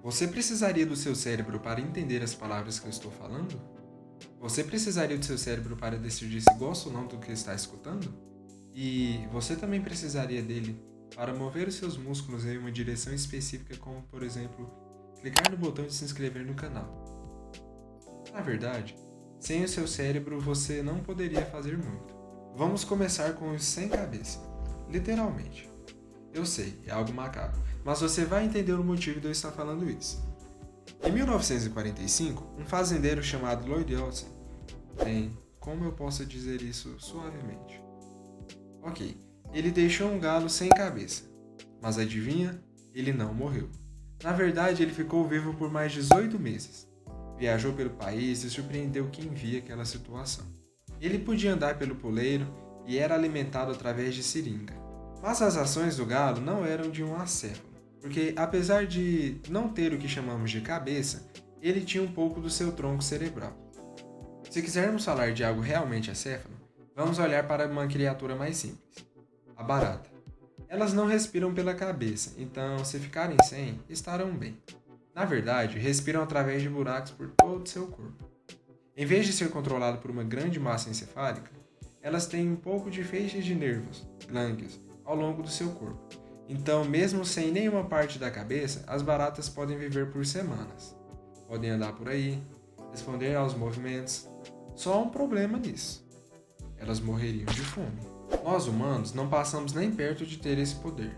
Você precisaria do seu cérebro para entender as palavras que eu estou falando? Você precisaria do seu cérebro para decidir se gosta ou não do que está escutando? E você também precisaria dele para mover os seus músculos em uma direção específica, como, por exemplo, clicar no botão de se inscrever no canal. Na verdade, sem o seu cérebro você não poderia fazer muito. Vamos começar com os sem cabeça, literalmente. Eu sei, é algo macabro, mas você vai entender o motivo de eu estar falando isso. Em 1945, um fazendeiro chamado Lloyd Austin, como eu posso dizer isso suavemente? Ok, ele deixou um galo sem cabeça, mas adivinha? Ele não morreu. Na verdade, ele ficou vivo por mais 18 meses. Viajou pelo país e surpreendeu quem via aquela situação. Ele podia andar pelo poleiro e era alimentado através de seringa. Mas as ações do galo não eram de um acéfalo, porque apesar de não ter o que chamamos de cabeça, ele tinha um pouco do seu tronco cerebral. Se quisermos falar de algo realmente acéfalo, vamos olhar para uma criatura mais simples, a barata. Elas não respiram pela cabeça, então se ficarem sem, estarão bem. Na verdade, respiram através de buracos por todo o seu corpo. Em vez de ser controlado por uma grande massa encefálica, elas têm um pouco de feixes de nervos, glândulas, ao longo do seu corpo. Então, mesmo sem nenhuma parte da cabeça, as baratas podem viver por semanas. Podem andar por aí, responder aos movimentos. Só há um problema nisso. Elas morreriam de fome. Nós humanos não passamos nem perto de ter esse poder.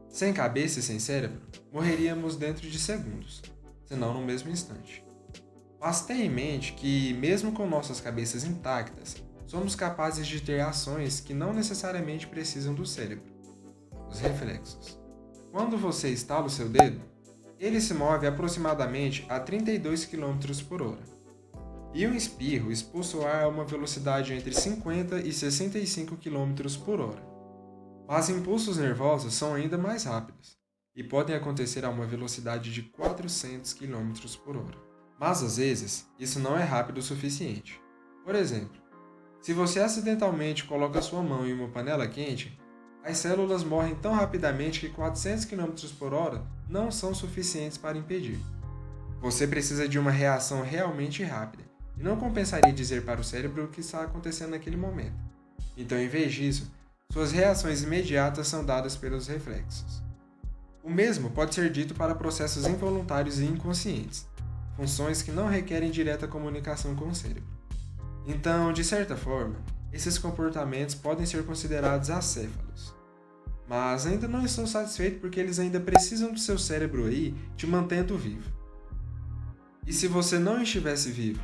Sem cabeça e sem cérebro, morreríamos dentro de segundos, se não no mesmo instante. Mas tenha em mente que, mesmo com nossas cabeças intactas, somos capazes de ter ações que não necessariamente precisam do cérebro. Os reflexos. Quando você estala o seu dedo, ele se move aproximadamente a 32 km por hora. E um espirro expulsa o ar a uma velocidade entre 50 e 65 km por hora. Mas impulsos nervosos são ainda mais rápidos e podem acontecer a uma velocidade de 400 km por hora. Mas às vezes, isso não é rápido o suficiente. Por exemplo, se você acidentalmente coloca sua mão em uma panela quente, as células morrem tão rapidamente que 400 km por hora não são suficientes para impedir. Você precisa de uma reação realmente rápida, e não compensaria dizer para o cérebro o que está acontecendo naquele momento. Então, em vez disso, suas reações imediatas são dadas pelos reflexos. O mesmo pode ser dito para processos involuntários e inconscientes, funções que não requerem direta comunicação com o cérebro. Então, de certa forma, esses comportamentos podem ser considerados acéfalos. Mas ainda não estou satisfeito porque eles ainda precisam do seu cérebro aí te mantendo vivo. E se você não estivesse vivo?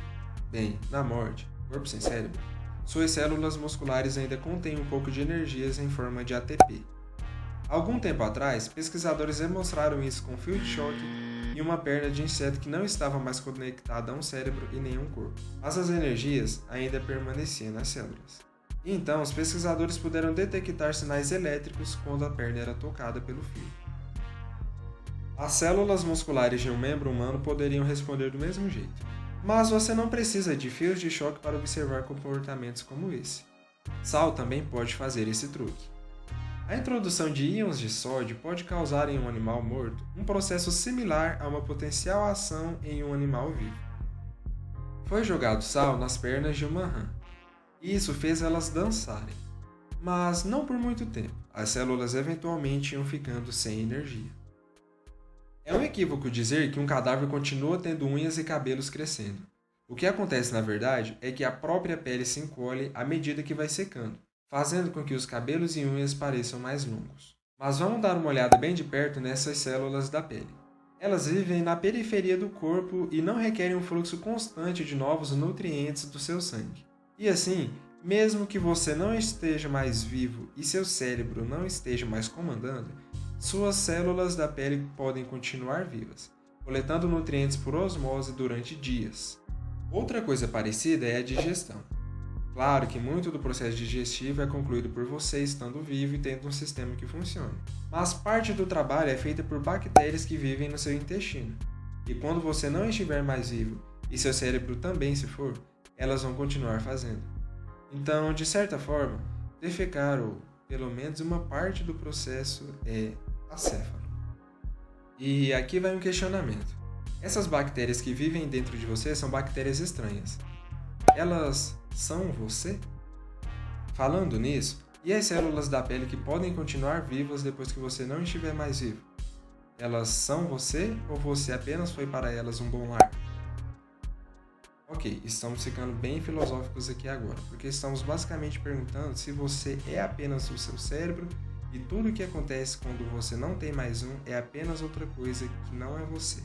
Bem, na morte, corpo sem cérebro, suas células musculares ainda contêm um pouco de energias em forma de ATP. Algum tempo atrás, pesquisadores demonstraram isso com fio de choque e uma perna de inseto que não estava mais conectada a um cérebro e nenhum corpo, mas as energias ainda permaneciam nas células. E então, os pesquisadores puderam detectar sinais elétricos quando a perna era tocada pelo fio. As células musculares de um membro humano poderiam responder do mesmo jeito, mas você não precisa de fios de choque para observar comportamentos como esse. Sal também pode fazer esse truque. A introdução de íons de sódio pode causar em um animal morto um processo similar a uma potencial ação em um animal vivo. Foi jogado sal nas pernas de uma rã, e isso fez elas dançarem, mas não por muito tempo. As células eventualmente iam ficando sem energia. É um equívoco dizer que um cadáver continua tendo unhas e cabelos crescendo. O que acontece na verdade é que a própria pele se encolhe à medida que vai secando, fazendo com que os cabelos e unhas pareçam mais longos. Mas vamos dar uma olhada bem de perto nessas células da pele. Elas vivem na periferia do corpo e não requerem um fluxo constante de novos nutrientes do seu sangue. E assim, mesmo que você não esteja mais vivo e seu cérebro não esteja mais comandando, suas células da pele podem continuar vivas, coletando nutrientes por osmose durante dias. Outra coisa parecida é a digestão. Claro que muito do processo digestivo é concluído por você estando vivo e tendo um sistema que funcione, mas parte do trabalho é feita por bactérias que vivem no seu intestino. E quando você não estiver mais vivo e seu cérebro também se for, elas vão continuar fazendo. Então, de certa forma, defecar ou pelo menos uma parte do processo é acéfalo. E aqui vai um questionamento. Essas bactérias que vivem dentro de você são bactérias estranhas. Elas são você? Falando nisso, e as células da pele que podem continuar vivas depois que você não estiver mais vivo? Elas são você ou você apenas foi para elas um bom lar? Ok, estamos ficando bem filosóficos aqui agora, porque estamos basicamente perguntando se você é apenas o seu cérebro e tudo o que acontece quando você não tem mais um é apenas outra coisa que não é você.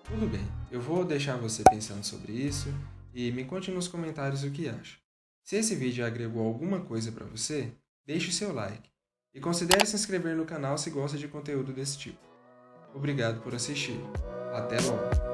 Tudo bem, eu vou deixar você pensando sobre isso e me conte nos comentários o que acha. Se esse vídeo agregou alguma coisa para você, deixe seu like e considere se inscrever no canal se gosta de conteúdo desse tipo. Obrigado por assistir. Até logo!